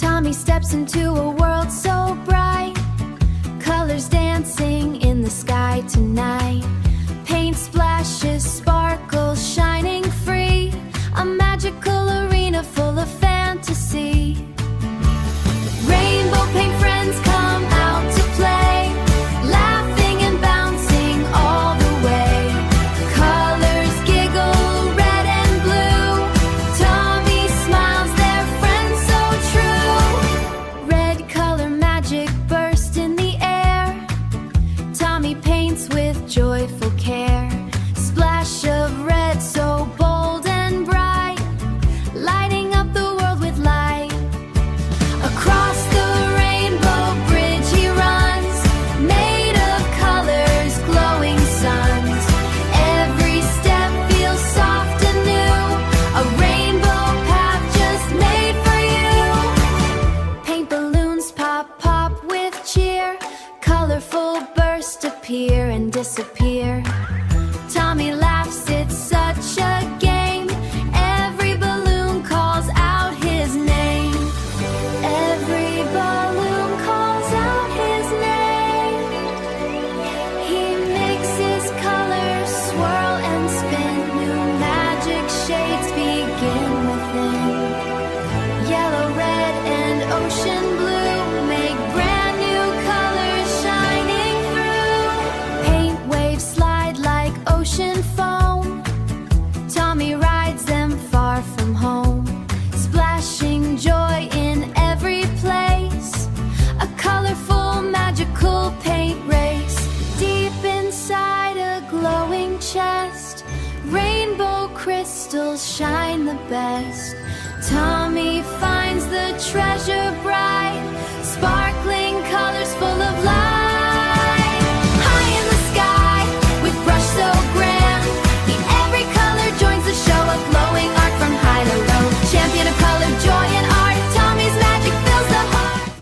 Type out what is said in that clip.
Tommy steps into a world so bright, colors dancing in the sky tonight. Paint splashes, sparkles shining free, a magical arena full of fantasy. Rainbow paint friends come out to play, laughing and bouncing all the way. Colors giggle, red and blue. Tommy smiles, their friend so true. Red color magic burst in the air. Tommy paints with joyful care. Splash of red so bold and bright, lighting up the world with light. Across the rainbow bridge he runs, made of colors, glowing suns. Every step feels soft and new, a rainbow path just made for you. Paint balloons pop, pop with cheer, colorful bursts appear and disappear. Tommy laughs, it's such a game. Every balloon calls out his name. Every balloon calls out his name. He mixes colors, swirl and spin. New magic shades begin within. Yellow, red and ocean blue make brand new colors shining through. Paint waves slide like ocean foam. Tommy rides them far from home, splashing joy in every place. A colorful, magical paint race. Deep inside a glowing chest, rainbow crystals shine the best.